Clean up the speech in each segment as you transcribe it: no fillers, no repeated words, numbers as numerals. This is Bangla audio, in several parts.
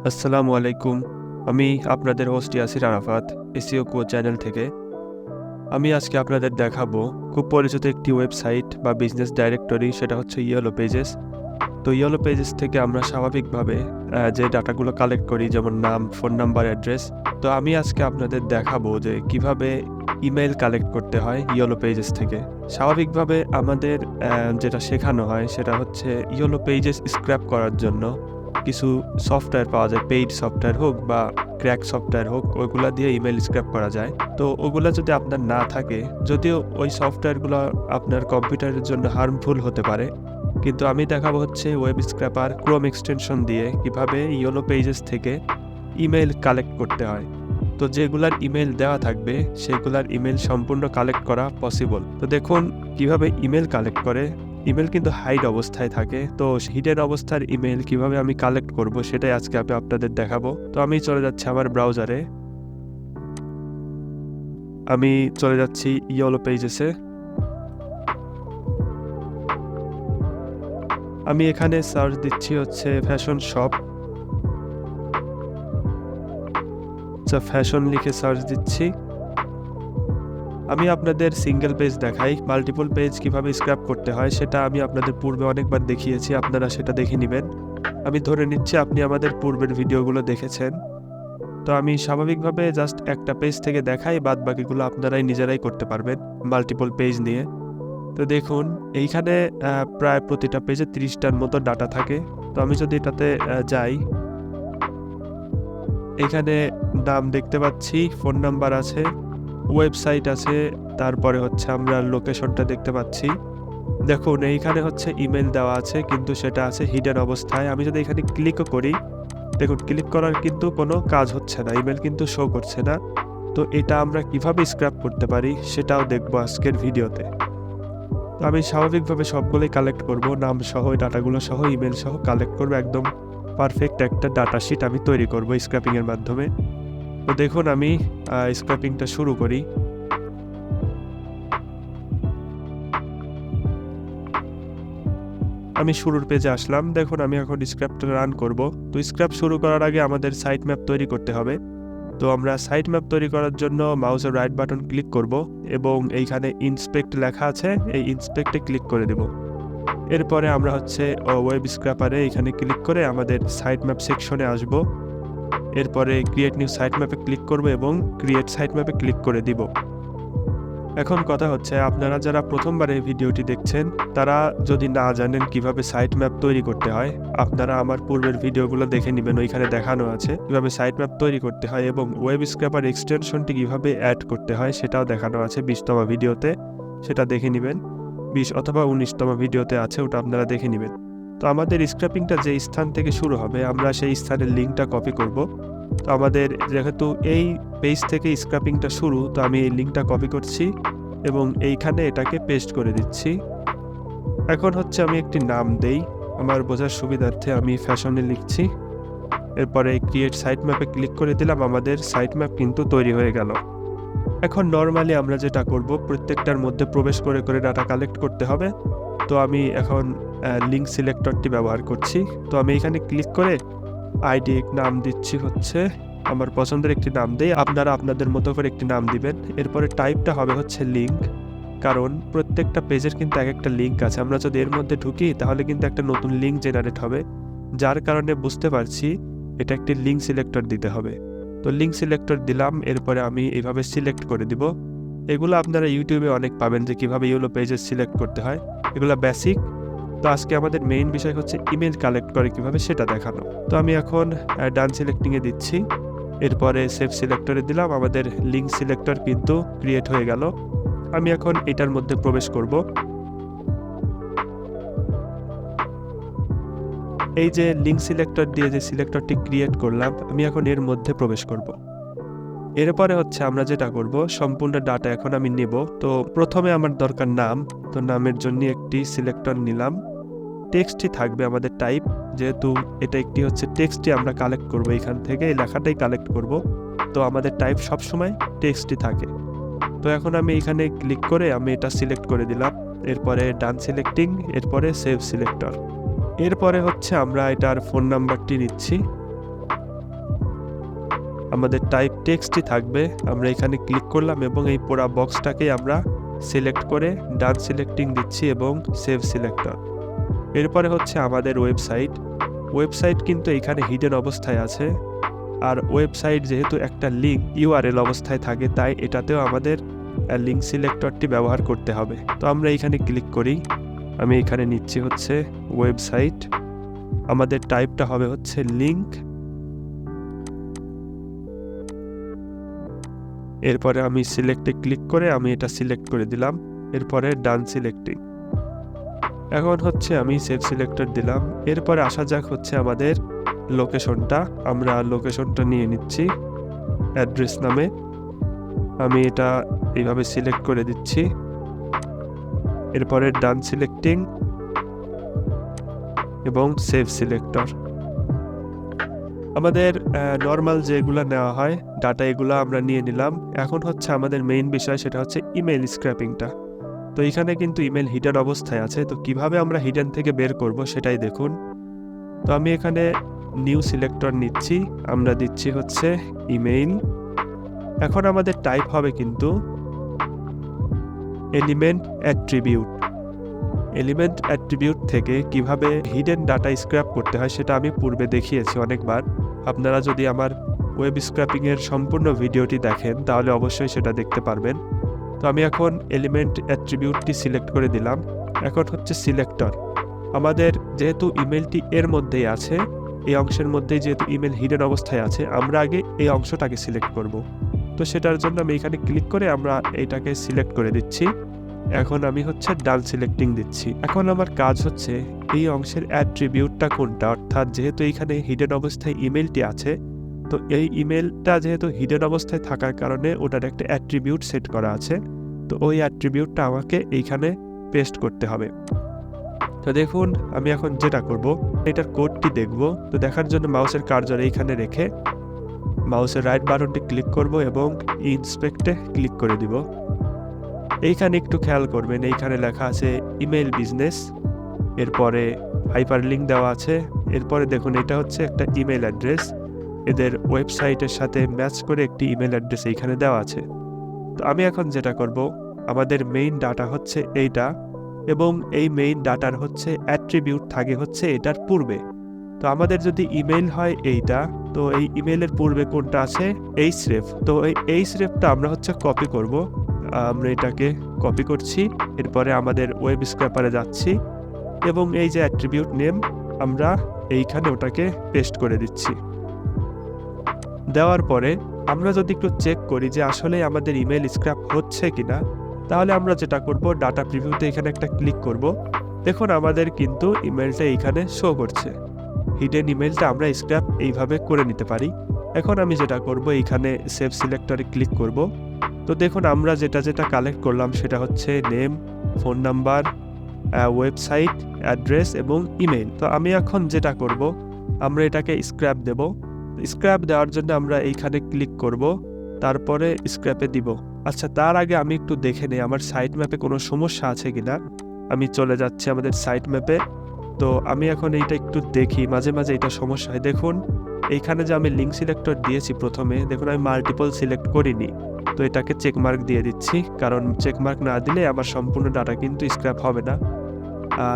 আসসালামু আলাইকুম। আমি আপনাদের host Yasir Arafat, SEO coach channel থেকে। আমি আজকে আপনাদের দেখাবো খুব পরিচিত একটি ওয়েবসাইট বা বিজনেস ডাইরেক্টরি, সেটা হচ্ছে ইয়েলো পেজেস। তো ইয়েলো পেজেস থেকে আমরা স্বাভাবিকভাবে যে ডাটাগুলো কালেক্ট করি, যেমন নাম, ফোন নাম্বার, অ্যাড্রেস। তো আমি আজকে আপনাদের দেখাবো যে কিভাবে ইমেল কালেক্ট করতে হয় ইয়েলো পেজেস থেকে। স্বাভাবিকভাবে আমাদের যেটা শেখানো হয় সেটা হচ্ছে ইয়েলো পেজেস স্ক্র্যাপ করার জন্য কিছু সফটওয়্যার পাওয়া যায়, পেইড সফটওয়্যার হোক বা ক্র্যাক সফটওয়্যার হোক, ওইগুলা দিয়ে ইমেল স্ক্র্যাপ করা যায়। তো ওগুলা যদি আপনার না থাকে, যদিও ওই সফটওয়্যারগুলো আপনার কম্পিউটারের জন্য হার্মফুল হতে পারে, কিন্তু আমি দেখাবো হচ্ছে ওয়েব স্ক্র্যাপার ক্রোম এক্সটেনশন দিয়ে কিভাবে ইয়েলো পেজেস থেকে ইমেল কালেক্ট করতে হয়। তো যেগুলার ইমেল দেওয়া থাকবে সেগুলার ইমেল সম্পূর্ণ কালেক্ট করা পসিবল। তো দেখুন কিভাবে ইমেল কালেক্ট করে। ইমেল কিন্তু হাইড অবস্থায় থাকে, তো হিডেন অবস্থার ইমেল কিভাবে আমি কালেক্ট করব সেটাই আজকে আমি আপনাদের দেখাবো। তো আমি চলে যাচ্ছি আমার ব্রাউজারে, আমি চলে যাচ্ছি ইয়েলো পেজেসে। আমি এখানে সার্চ দিচ্ছি হচ্ছে ফ্যাশন শপ, ফ্যাশন লিখে সার্চ দিচ্ছি। আমি আপনাদের সিঙ্গেল পেজ দেখাই, মাল্টিপল পেজ কিভাবে স্ক্র্যাপ করতে হয় সেটা আমি আপনাদের পূর্বে অনেকবার দেখিয়েছি, আপনারা সেটা দেখে নেবেন। আমি ধরে নিচ্ছি আপনি আমাদের পূর্বের ভিডিওগুলো দেখেছেন। তো আমি স্বাভাবিকভাবে জাস্ট একটা পেজ থেকে দেখাই, বাদ বাকিগুলো আপনারাই নিজেরাই করতে পারবেন মাল্টিপল পেজ নিয়ে। তো দেখুন এইখানে প্রায় প্রতিটা পেজে 30টার মতো ডাটা থাকে। তো আমি যদি এটাতে যাই, এখানে নাম দেখতে পাচ্ছি, ফোন নাম্বার আছে, ওয়েবসাইট আছে, তারপরে হচ্ছে আমরা লোকেশনটা দেখতে পাচ্ছি। দেখুন এইখানে হচ্ছে ইমেল দেওয়া আছে, কিন্তু সেটা আছে হিডেন অবস্থায়। আমি যদি এখানে ক্লিকও করি, দেখুন ক্লিক করার কিন্তু কোনো কাজ হচ্ছে না, ইমেল কিন্তু শো করছে না। তো এটা আমরা কিভাবে স্ক্র্যাপ করতে পারি সেটাও দেখবো আজকের ভিডিওতে। তো আমি স্বাভাবিকভাবে সবগুলোই কালেক্ট করব, নাম সহ, ডাটাগুলো সহ, ইমেল সহ কালেক্ট করব। একদম পারফেক্ট একটা ডাটা শিট আমি তৈরি করব স্ক্র্যাপিংয়ের মাধ্যমে। তো দেখুন আমি স্ক্র্যাপিংটা শুরু করি। আমি শুরুর পেজে আসলাম। দেখুন আমি এখন স্ক্র্যাপটা রান করব। তো স্ক্র্যাপ শুরু করার আগে আমাদের সাইট ম্যাপ তৈরি করতে হবে। তো আমরা সাইট ম্যাপ তৈরি করার জন্য মাউসের রাইট বাটন ক্লিক করব এবং এইখানে ইন্সপেক্ট লেখা আছে, এই ইন্সপেক্টে ক্লিক করে দেব। এরপরে আমরা হচ্ছে ওয়েব স্ক্র্যাপারে এখানে ক্লিক করে আমাদের সাইট ম্যাপ সেকশনে আসব। এরপরে ক্রিয়েট নিউ সাইট ম্যাপে ক্লিক করব এবং ক্রিয়েট সাইট ম্যাপে ক্লিক করে দিব। এখন কথা হচ্ছে, আপনারা যারা প্রথমবার এই ভিডিওটি দেখছেন তারা যদি না জানেন কিভাবে সাইট ম্যাপ তৈরি করতে হয়, আপনারা আমার পূর্বের ভিডিওগুলো দেখে নেবেন। ওইখানে দেখানো আছে কিভাবে সাইট ম্যাপ তৈরি করতে হয় এবং ওয়েব স্ক্র্যাপার এক্সটেনশনটি কিভাবে অ্যাড করতে হয় সেটাও দেখানো আছে 20তম ভিডিওতে, সেটা দেখে নেবেন। 20 অথবা 19তম ভিডিওতে আছে, ওটা আপনারা দেখে নেবেন। তো আমাদের স্ক্র্যাপিংটা যে স্থান থেকে শুরু হবে আমরা সেই স্থানের লিঙ্কটা কপি করব। তো আমাদের যেহেতু এই পেজ থেকে স্ক্র্যাপিংটা শুরু, তো আমি এই লিঙ্কটা কপি করছি এবং এইখানে এটাকে পেস্ট করে দিচ্ছি। এখন হচ্ছে আমি একটি নাম দেই, আমার বোঝার সুবিধার্থে আমি ফ্যাশনে লিখছি। এরপরে ক্রিয়েট সাইট ম্যাপে ক্লিক করে দিলাম, আমাদের সাইট ম্যাপ কিন্তু তৈরি হয়ে গেল। এখন নর্মালি আমরা যেটা করব, প্রত্যেকটার মধ্যে প্রবেশ করে করে ডাটা কালেক্ট করতে হবে। তো আমি এখন লিঙ্ক সিলেক্টরটি ব্যবহার করছি। তো আমি এখানে ক্লিক করে আইডি নাম দিচ্ছি হচ্ছে আমার পছন্দের একটি নাম দেই, আপনারা আপনাদের মতো করে একটি নাম দিবেন। এরপরে টাইপটা হবে হচ্ছে লিঙ্ক, কারণ প্রত্যেকটা পেজের কিন্তু এক একটা লিঙ্ক আছে। আমরা যদি এর মধ্যে ঢুকি তাহলে কিন্তু একটা নতুন লিঙ্ক জেনারেট হবে, যার কারণে বুঝতে পারছি এটা একটি লিঙ্ক সিলেক্টর দিতে হবে। তো লিঙ্ক সিলেক্টর দিলাম, এরপরে আমি এইভাবে সিলেক্ট করে দিব। এগুলো আপনারা ইউটিউবে অনেক পাবেন যে কিভাবে ইয়েলো পেজেস সিলেক্ট করতে হয়, এগুলো বেসিক। তো আজকে আমাদের মেইন বিষয় হচ্ছে ইমেল কালেক্ট করে কিভাবে সেটা দেখানো। তো আমি এখন ডান সিলেক্টিংয়ে দিচ্ছি, এরপরে সেভ সিলেক্টরে দিলাম, আমাদের লিঙ্ক সিলেক্টর কিন্তু ক্রিয়েট হয়ে গেল। আমি এখন এটার মধ্যে প্রবেশ করব। এই যে লিঙ্ক সিলেক্টর দিয়ে যে সিলেক্টরটি ক্রিয়েট করলাম, আমি এখন এর মধ্যে প্রবেশ করব। এরপরে হচ্ছে আমরা যেটা করব, সম্পূর্ণ ডাটা এখন আমি নেব। তো প্রথমে আমার দরকার নাম, তো নামের জন্য একটি সিলেক্টর নিলাম। টেক্সটই থাকবে আমাদের টাইপ, যেহেতু এটা একটি হচ্ছে টেক্সটই আমরা কালেক্ট করব, এখান থেকে এই লেখাটাই কালেক্ট করব। তো আমাদের টাইপ সবসময় টেক্সটই থাকে। তো এখন আমি এখানে ক্লিক করে আমি এটা সিলেক্ট করে দিলাম। এরপরে ডান সিলেক্টিং, এরপরে সেভ সিলেক্টর। এরপরে হচ্ছে আমরা এটার ফোন নাম্বারটি নিচ্ছি। আমাদের টাইপ টেক্সটই থাকবে। আমরা এখানে ক্লিক করলাম এবং এই পুরো বক্সটাকে আমরা সিলেক্ট করে ডান সিলেক্টিং দিচ্ছি এবং সেভ সিলেক্টর। এরপরে হচ্ছে আমাদের ওয়েবসাইট কিন্তু এখানে হিডেন অবস্থায় আছে, আর ওয়েবসাইট যেহেতু একটা লিঙ্ক ইউআরএল অবস্থায় থাকে, তাই এটাতেও আমাদের লিঙ্ক সিলেক্টরটি ব্যবহার করতে হবে। তো আমরা এখানে ক্লিক করি, আমি এখানে নিচ্ছি হচ্ছে ওয়েবসাইট, আমাদের টাইপটা হবে হচ্ছে লিঙ্ক। এরপরে আমি সিলেক্টে ক্লিক করে আমি এটা সিলেক্ট করে দিলাম, এরপরে ডান সিলেক্টিং। এখন হচ্ছে আমি সেভ সিলেক্টর দিলাম। এরপরে আসা যাক হচ্ছে আমাদের লোকেশনটা, আমরা লোকেশনটা নিয়ে নিচ্ছি অ্যাড্রেস নামে। আমি এটা এইভাবে সিলেক্ট করে দিচ্ছি, এরপরে ডান সিলেক্টিং এবং সেভ সিলেক্টর। আমাদের নর্মাল যেগুলো নেওয়া হয় ডাটা, এগুলো আমরা নিয়ে নিলাম। এখন হচ্ছে আমাদের মেইন বিষয়, সেটা হচ্ছে ইমেল স্ক্র্যাপিংটা। তো এখানে কিন্তু ইমেল হিডেন অবস্থায় আছে, তো কিভাবে আমরা হিডেন থেকে বের করব সেটাই দেখুন। তো আমি এখানে নিউ সিলেক্টর নিচ্ছি, আমরা দিচ্ছি হচ্ছে ইমেইল। এখন আমাদের টাইপ হবে কিন্তু এলিমেন্ট অ্যাট্রিবিউট থেকে কিভাবে হিডেন ডাটা স্ক্র্যাপ করতে হয় সেটা আমি পূর্বে দেখিয়েছি অনেকবার। আপনারা যদি আমার ওয়েব স্ক্র্যাপিংয়ের সম্পূর্ণ ভিডিওটি দেখেন তাহলে অবশ্যই সেটা দেখতে পারবেন। তো আমি এখন এলিমেন্ট অ্যাট্রিবিউটটি সিলেক্ট করে দিলাম। এখন হচ্ছে সিলেক্টর, আমাদের যেহেতু ইমেলটি এর মধ্যেই আছে, এই অংশের মধ্যেই যেহেতু ইমেল হিডেন অবস্থায় আছে, আমরা আগে এই অংশটাকে সিলেক্ট করব। তো সেটার জন্য আমি এখানে ক্লিক করে আমরা এইটাকে সিলেক্ট করে দিচ্ছি। এখন আমি হচ্ছে ডান সিলেক্টিং দিচ্ছি। এখন আমার কাজ হচ্ছে এই অংশের অ্যাট্রিবিউটটা কোনটা, অর্থাৎ যেহেতু এইখানে হিডেন অবস্থায় ইমেলটি আছে, তো এই ইমেলটা যেহেতু হিডেন অবস্থায় থাকার কারণে ওটার একটা অ্যাট্রিবিউট সেট করা আছে, তো ওই অ্যাট্রিবিউটটা আমাকে এইখানে পেস্ট করতে হবে। তো দেখুন আমি এখন যেটা করব, এটার কোডটি দেখব। তো দেখার জন্য মাউসের কার্সর এইখানে রেখে মাউসের রাইট বাটনটি ক্লিক করব এবং ইন্সপেক্টে ক্লিক করে দিব। এইখানে একটু খেয়াল করবেন, এইখানে লেখা আছে ইমেল বিজনেস, এরপরে হাইপারলিঙ্ক দেওয়া আছে। এরপরে দেখুন এটা হচ্ছে একটা ইমেল অ্যাড্রেস, এদের ওয়েবসাইটের সাথে ম্যাচ করে একটি ইমেল অ্যাড্রেস এইখানে দেওয়া আছে। তো আমি এখন যেটা করব, আমাদের মেইন ডাটা হচ্ছে এইটা, এবং এই মেইন ডাটার হচ্ছে অ্যাট্রিবিউট থাকে হচ্ছে এটার পূর্বে। তো আমাদের যদি ইমেল হয় এইটা, তো এই ইমেলের পূর্বে কোনটা আছে, এইচরেফ। তো এই এইচরেফটা আমরা হচ্ছে কপি করব। আমরা এটাকে কপি করছি, এরপরে আমাদের ওয়েব স্ক্র্যাপারে যাচ্ছি এবং এই যে অ্যাট্রিবিউট নেম আমরা এইখানে ওটাকে পেস্ট করে দিচ্ছি। দেওয়ার পরে আমরা যদি একটু চেক করি যে আসলে আমাদের ইমেল স্ক্র্যাপ হচ্ছে কিনা, তাহলে আমরা যেটা করব, ডাটা প্রিভিউতে এখানে একটা ক্লিক করব। দেখুন আমাদের কিন্তু ইমেলটা এইখানে শো করছে। হিডেন ইমেলটা আমরা স্ক্র্যাপ এইভাবে করে নিতে পারি। এখন আমি যেটা করব, এইখানে সেভ সিলেক্টরে ক্লিক করব। তো দেখুন আমরা যেটা কালেক্ট করলাম সেটা হচ্ছে name, phone number, website address এবং ইমেল। তো আমি এখন যেটা করব, আমরা এটাকে স্ক্র্যাপ দেব। স্ক্র্যাপ দেওয়ার জন্য আমরা এইখানে ক্লিক করব, তারপরে স্ক্র্যাপে দিব। আচ্ছা, তার আগে আমি একটু দেখে নেই আমার সাইট ম্যাপে কোনো সমস্যা আছে কিনা। আমি চলে যাচ্ছি আমাদের সাইট ম্যাপে। তো আমি এখন এইটা একটু দেখি, মাঝে মাঝে এটা সমস্যা হয়। দেখুন এইখানে যে আমি লিঙ্ক সিলেক্টর দিয়েছি প্রথমে, দেখুন আমি মাল্টিপল সিলেক্ট করিনি, তো এটাকে চেকমার্ক দিয়ে দিচ্ছি, কারণ চেকমার্ক না দিলে আমার সম্পূর্ণ ডাটা কিন্তু স্ক্র্যাপ হবে না।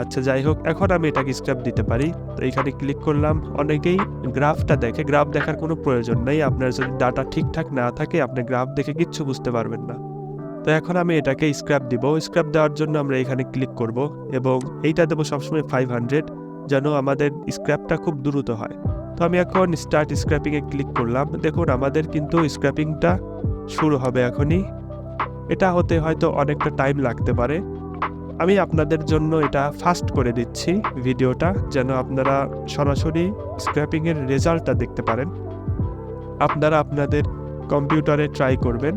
আচ্ছা যাই হোক, এখন আমি এটাকে স্ক্র্যাপ দিতে পারি। তো এইখানে ক্লিক করলাম। অনেকেই গ্রাফটা দেখে, গ্রাফ দেখার কোনো প্রয়োজন নেই। আপনার যদি ডাটা ঠিকঠাক না থাকে আপনি গ্রাফ দেখে কিচ্ছু বুঝতে পারবেন না। তো এখন আমি এটাকে স্ক্র্যাপ দিব। স্ক্র্যাপ দেওয়ার জন্য আমরা এখানে ক্লিক করব এবং এইটা দেবো সবসময় 500, যেন আমাদের স্ক্র্যাপটা খুব দ্রুত হয়। তো আমি এখন স্টার্ট স্ক্র্যাপিংয়ে ক্লিক করলাম। দেখুন আমাদের কিন্তু স্ক্র্যাপিংটা শুরু হবে এখনই। এটা হতে হয়তো অনেকটা টাইম লাগতে পারে। আমি আপনাদের জন্য এটা ফাস্ট করে দিচ্ছি ভিডিওটা, যেন আপনারা সরাসরি স্ক্র্যাপিংয়ের রেজাল্টটা দেখতে পারেন। আপনারা আপনাদের কম্পিউটারে ট্রাই করবেন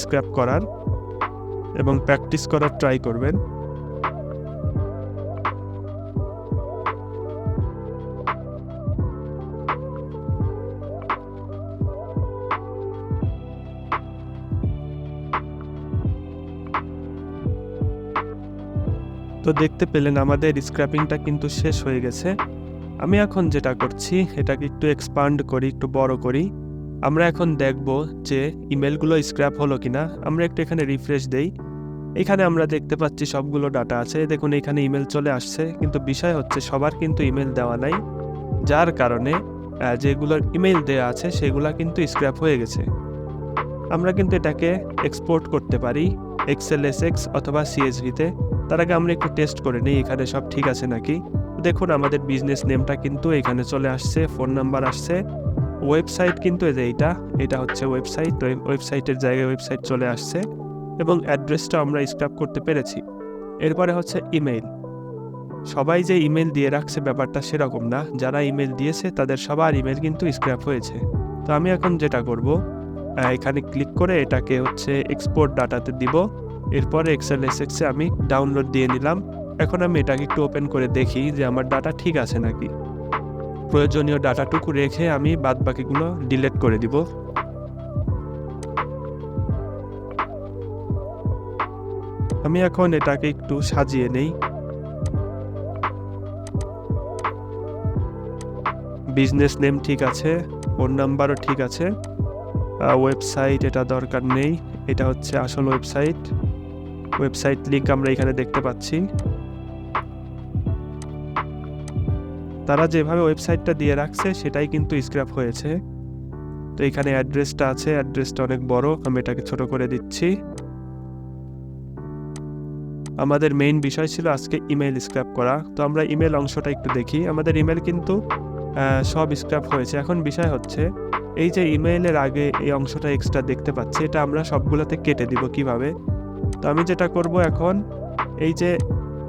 স্ক্র্যাপ করার এবং প্র্যাকটিস করার ট্রাই করবেন। তো দেখতে পেলেন আমাদের স্ক্র্যাপিংটা কিন্তু শেষ হয়ে গেছে। আমি এখন যেটা করছি, এটাকে একটু এক্সপান্ড করি, একটু বড় করি। আমরা এখন দেখব যে ইমেলগুলো স্ক্র্যাপ হলো কিনা। আমরা একটু এখানে রিফ্রেশ দেই। এখানে আমরা দেখতে পাচ্ছি সবগুলো ডাটা আছে। দেখুন এখানে ইমেল চলে আসছে, কিন্তু বিষয় হচ্ছে সবার কিন্তু ইমেল দেওয়া নাই, যার কারণে যেগুলোর ইমেল দেওয়া আছে সেগুলো কিন্তু স্ক্র্যাপ হয়ে গেছে। আমরা কিন্তু এটাকে এক্সপোর্ট করতে পারি XLSX অথবা CSVতে। তার আগে আমরা একটু টেস্ট করে নিই এখানে সব ঠিক আছে নাকি। দেখুন আমাদের বিজনেস নেমটা কিন্তু এখানে চলে আসছে, ফোন নাম্বার আসছে, ওয়েবসাইট কিন্তু এই যে এটা হচ্ছে ওয়েবসাইট। তো ওয়েবসাইটের জায়গায় ওয়েবসাইট চলে আসছে এবং অ্যাড্রেসটা আমরা স্ক্র্যাপ করতে পেরেছি। এরপরে হচ্ছে ইমেল। সবাই যে ইমেল দিয়ে রাখছে ব্যাপারটা সেরকম না, যারা ইমেল দিয়েছে তাদের সবার ইমেল কিন্তু স্ক্র্যাপ হয়েছে। তো আমি এখন যেটা করব, এখানে ক্লিক করে এটাকে হচ্ছে এক্সপোর্ট ডাটাতে দিব। এরপরে XLSX-এ আমি ডাউনলোড দিয়ে নিলাম। এখন আমি এটাকে একটু ওপেন করে দেখি যে আমার ডাটা ঠিক আছে নাকি। প্রয়োজনীয় ডাটাটুকু রেখে আমি বাদবাকিগুলো ডিলিট করে দিব। আমি এখন এটাকে একটু সাজিয়ে নেই। বিজনেস নেম ঠিক আছে, ফোন নাম্বারও ঠিক আছে, ওয়েবসাইট এটা দরকার নেই, এটা হচ্ছে আসল ওয়েবসাইট লিংক আমরা এখানে দেখতে পাচ্ছি। তারা যেভাবে ওয়েবসাইটটা দিয়ে রাখছে সেটাই কিন্তু স্ক্র্যাপ হয়েছে। তো এখানে অ্যাড্রেসটা আছে, অ্যাড্রেসটা অনেক বড়, আমি এটাকে ছোট করে দিচ্ছি। আমাদের মেইন বিষয় ছিল আজকে ইমেল স্ক্র্যাপ করা। তো আমরা ইমেল অংশটা একটু দেখি। আমাদের ইমেল কিন্তু সব স্ক্র্যাপ হয়েছে। এখন বিষয় হচ্ছে এই যে ইমেইলের আগে এই অংশটা এক্সট্রা দেখতে পাচ্ছি, এটা আমরা সবগুলোতে কেটে দিব কিভাবে। তো আমি যেটা করব এখন, এই যে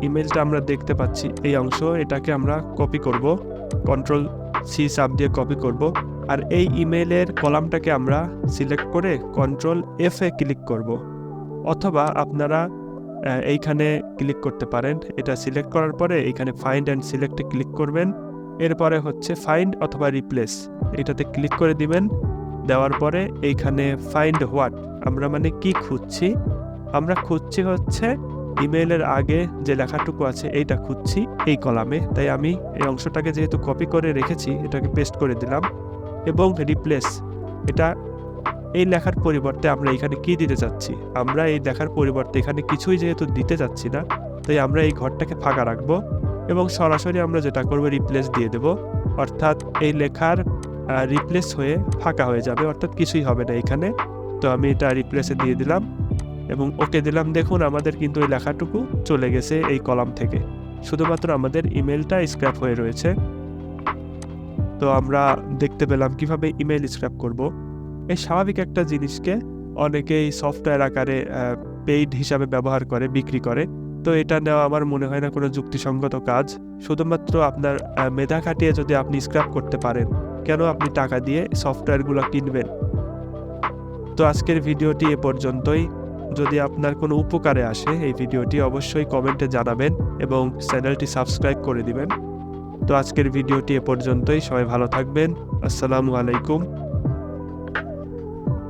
ইমেলটা আমরা দেখতে পাচ্ছি এই অংশ, এটাকে আমরা কপি করব, Ctrl+C চাপ দিয়ে কপি করব। আর এই ইমেইলের কলামটাকে আমরা সিলেক্ট করে Ctrl+F-এ ক্লিক করব। অথবা আপনারা এইখানে ক্লিক করতে পারেন। এটা সিলেক্ট করার পরে এইখানে ফাইন্ড অ্যান্ড সিলেক্টে ক্লিক করবেন। এরপরে হচ্ছে ফাইন্ড অথবা রিপ্লেস, এটাতে ক্লিক করে দিবেন। দেওয়ার পরে এইখানে ফাইন্ড হোয়াট, আমরা মানে কি খুঁজছি, আমরা খুঁজছি হচ্ছে ইমেইলের আগে যে লেখাটুকু আছে এইটা খুঁজছি এই কলামে। তাই আমি এই অংশটাকে যেহেতু কপি করে রেখেছি এটাকে পেস্ট করে দিলাম। এবং রিপ্লেস, এটা এই লেখার পরিবর্তে আমরা এখানে কি দিতে চাচ্ছি, আমরা এই লেখার পরিবর্তে এখানে কিছুই যেহেতু দিতে চাচ্ছি না, তাই আমরা এই ঘরটাকে ফাঁকা রাখবো এবং সরাসরি আমরা যেটা করবো রিপ্লেস দিয়ে দেব। অর্থাৎ এই লেখার রিপ্লেস হয়ে ফাঁকা হয়ে যাবে, অর্থাৎ কিছুই হবে না এখানে। তো আমি এটা রিপ্লেসে দিয়ে দিলাম এবং ওকে দিলাম। দেখুন আমাদের কিন্তু এই লেখাটুকু চলে গেছে এই কলাম থেকে, শুধুমাত্র আমাদের ইমেলটা স্ক্র্যাপ হয়ে রয়েছে। তো আমরা দেখতে পেলাম কিভাবে ইমেল স্ক্র্যাপ করব। এই স্বাভাবিক একটা জিনিসকে অনেকেই সফটওয়্যার আকারে পেইড হিসাবে ব্যবহার করে, বিক্রি করে। তো এটা নেওয়া আমার মনে হয় না কোনো যুক্তিসঙ্গত কাজ। শুধুমাত্র আপনার মেধা খাটিয়ে যদি আপনি স্ক্র্যাপ করতে পারেন, কেন আপনি টাকা দিয়ে সফটওয়্যারগুলো কিনবেন? তো আজকের ভিডিওটি এ পর্যন্তই। যদি আপনার কোনো উপকারে আসে এই ভিডিওটি অবশ্যই কমেন্টে জানাবেন এবং চ্যানেলটি সাবস্ক্রাইব করে দিবেন। তো আজকের ভিডিওটি এ পর্যন্তই। সবাই ভালো থাকবেন। আসসালামু আলাইকুম।